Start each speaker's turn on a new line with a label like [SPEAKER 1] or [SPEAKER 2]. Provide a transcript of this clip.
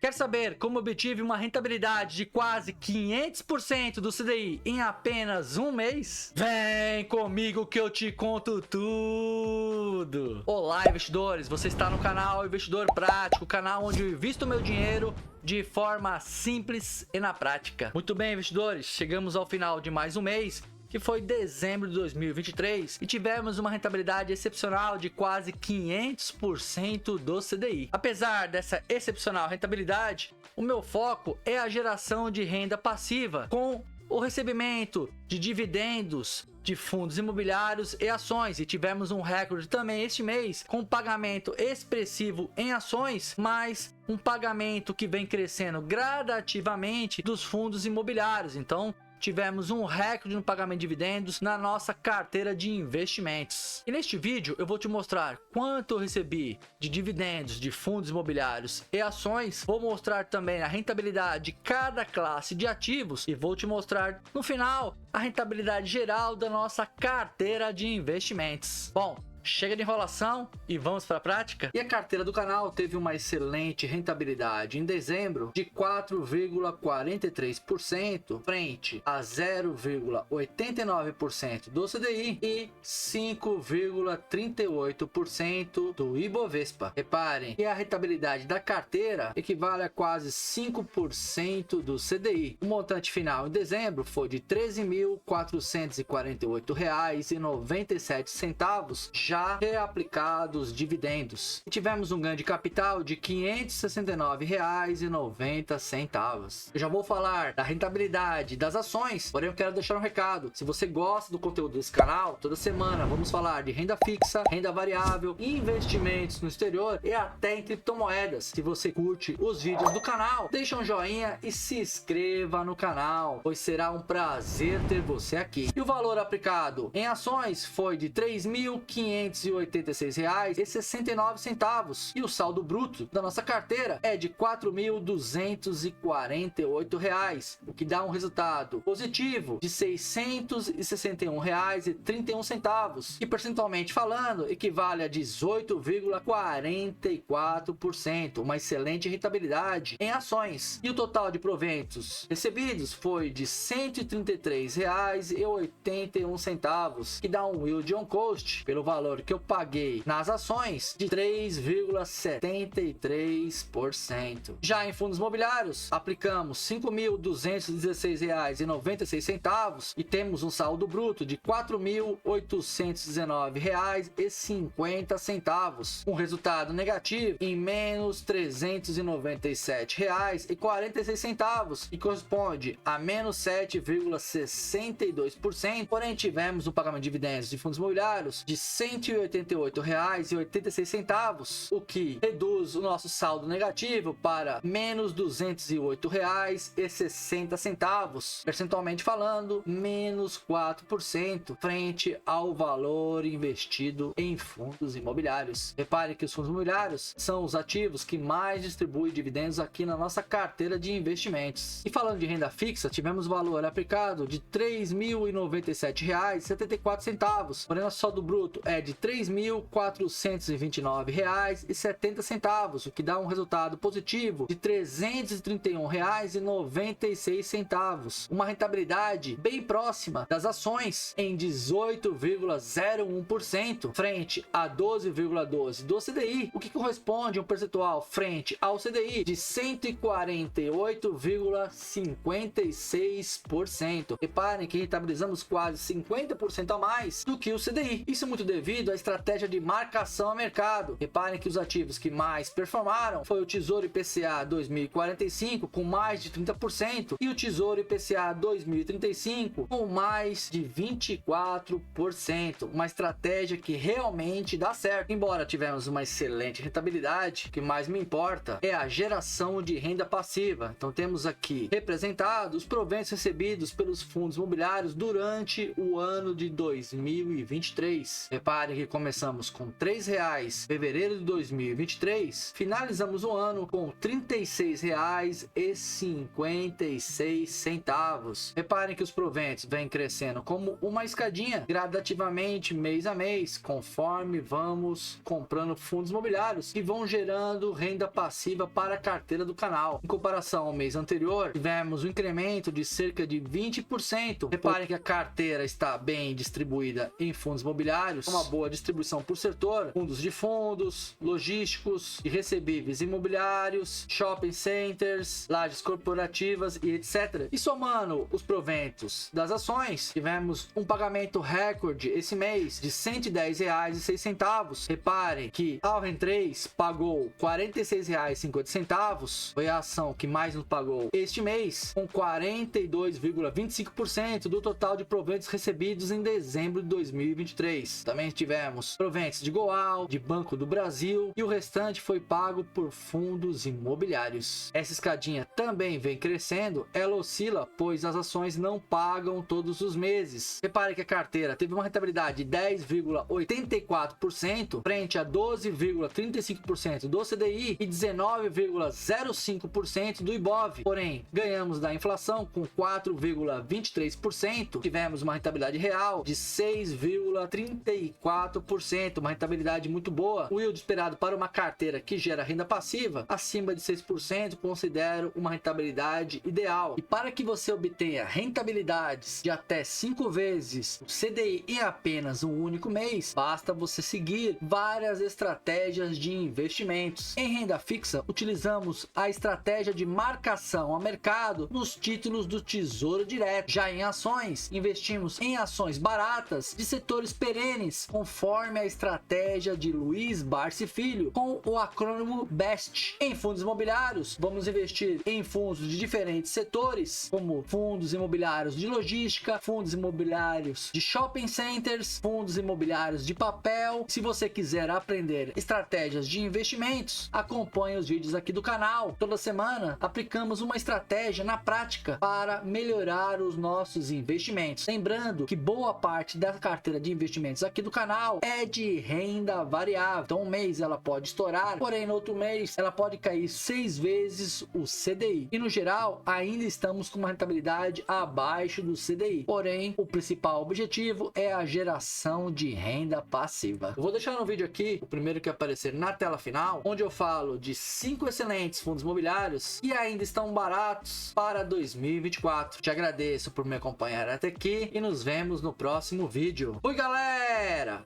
[SPEAKER 1] Quer saber como obtive uma rentabilidade de quase 500% do CDI em apenas um mês? Vem comigo que eu te conto tudo! Olá, investidores! Você está no canal Investidor Prático, o canal onde eu invisto meu dinheiro de forma simples e na prática. Muito bem, investidores, chegamos ao final de mais um mês, que foi dezembro de 2023, e tivemos uma rentabilidade excepcional de quase 500% do CDI. Apesar dessa excepcional rentabilidade, o meu foco é a geração de renda passiva, com o recebimento de dividendos de fundos imobiliários e ações, e tivemos um recorde também este mês com pagamento expressivo em ações, mas um pagamento que vem crescendo gradativamente dos fundos imobiliários. Então tivemos um recorde no pagamento de dividendos na nossa carteira de investimentos. E neste vídeo eu vou te mostrar quanto eu recebi de dividendos de fundos imobiliários e ações. Vou mostrar também a rentabilidade de cada classe de ativos e vou te mostrar no final a rentabilidade geral da nossa carteira de investimentos. Bom, chega de enrolação e vamos para a prática? E a carteira do canal teve uma excelente rentabilidade em dezembro de 4,43% frente a 0,89% do CDI e 5,38% do Ibovespa. Reparem que a rentabilidade da carteira equivale a quase 5% do CDI. O montante final em dezembro foi de R$ 13.448,97, já reaplicados dividendos. E tivemos um ganho de capital de R$ 569,90. Eu já vou falar da rentabilidade das ações, porém eu quero deixar um recado. Se você gosta do conteúdo desse canal, toda semana vamos falar de renda fixa, renda variável, investimentos no exterior e até em criptomoedas. Se você curte os vídeos do canal, deixa um joinha e se inscreva no canal, pois será um prazer ter você aqui. E o valor aplicado em ações foi de R$ 3.586,69 e o saldo bruto da nossa carteira é de R$ 4.248, o que dá um resultado positivo de R$ 661,31, e percentualmente falando equivale a 18,44%, uma excelente rentabilidade em ações. E o total de proventos recebidos foi de R$ 133,81, que dá um yield on cost pelo valor que eu paguei nas ações de 3,73%. Já em fundos imobiliários, aplicamos R$ 5.216,96 e temos um saldo bruto de R$ 4.819,50, um resultado negativo em menos R$ 397,46, e corresponde a menos 7,62%. Porém, tivemos um pagamento de dividendos de fundos imobiliários de R$ 188,86, o que reduz o nosso saldo negativo para menos R$ 208,60, percentualmente falando, menos 4% frente ao valor investido em fundos imobiliários. Repare que os fundos imobiliários são os ativos que mais distribuem dividendos aqui na nossa carteira de investimentos. E falando de renda fixa, tivemos valor aplicado de R$ 3.097,74, porém o saldo bruto é de R$ 3.429,70, o que dá um resultado positivo de R$ 331,96, uma rentabilidade bem próxima das ações em 18,01% frente a 12,12% do CDI, o que corresponde a um percentual frente ao CDI de 148,56%. Reparem que rentabilizamos quase 50% a mais do que o CDI. Isso é muito devido à estratégia de marcação a mercado. Reparem que os ativos que mais performaram foi o Tesouro IPCA 2045 com mais de 30% e o Tesouro IPCA 2035 com mais de 24%. Uma estratégia que realmente dá certo. Embora tivemos uma excelente rentabilidade, o que mais me importa é a geração de renda passiva. Então temos aqui representados os proventos recebidos pelos fundos imobiliários durante o ano de 2023. Reparem Repare que começamos com R$3 em fevereiro de 2023, finalizamos o ano com R$ 36,56. Reparem que os proventos vêm crescendo como uma escadinha, gradativamente, mês a mês, conforme vamos comprando fundos imobiliários que vão gerando renda passiva para a carteira do canal. Em comparação ao mês anterior, tivemos um incremento de cerca de 20%. Reparem que a carteira está bem distribuída em fundos imobiliários, uma boa distribuição por setor, fundos de fundos, logísticos e recebíveis imobiliários, shopping centers, lajes corporativas e etc. E somando os proventos das ações, tivemos um pagamento recorde esse mês de R$ 110,06. Reparem que a Alren3 pagou R$ 46,50, foi a ação que mais nos pagou este mês, com 42,25% do total de proventos recebidos em dezembro de 2023. Também tivemos proventos de Goal, de Banco do Brasil, e o restante foi pago por fundos imobiliários. Essa escadinha também vem crescendo, ela oscila, pois as ações não pagam todos os meses. Repare que a carteira teve uma rentabilidade de 10,84% frente a 12,35% do CDI e 19,05% do IBOV. Porém, ganhamos da inflação com 4,23%. Tivemos uma rentabilidade real de 6,34%, uma rentabilidade muito boa. O yield esperado para uma carteira que gera renda passiva acima de 6%, considero uma rentabilidade ideal. E para que você obtenha rentabilidades de até 5 vezes o CDI em apenas um único mês, basta você seguir várias estratégias de investimentos. Em renda fixa, utilizamos a estratégia de marcação a mercado nos títulos do Tesouro Direto. Já em ações, investimos em ações baratas de setores perenes, conforme a estratégia de Luiz Barsi Filho, com o acrônimo BEST. Em fundos imobiliários, vamos investir em fundos de diferentes setores, como fundos imobiliários de logística, fundos imobiliários de shopping centers, fundos imobiliários de papel. Se você quiser aprender estratégias de investimentos, acompanhe os vídeos aqui do canal. Toda semana aplicamos uma estratégia na prática para melhorar os nossos investimentos. Lembrando que boa parte da carteira de investimentos aqui do canal é de renda variável. Então um mês ela pode estourar, porém no outro mês ela pode cair 6 vezes o CDI. E no geral ainda estamos com uma rentabilidade abaixo do CDI. Porém, o principal objetivo é a geração de renda passiva. Eu vou deixar no vídeo aqui o primeiro que aparecer na tela final, onde eu falo de 5 excelentes fundos imobiliários que ainda estão baratos para 2024. Te agradeço por me acompanhar até aqui e nos vemos no próximo vídeo. Fui, galera!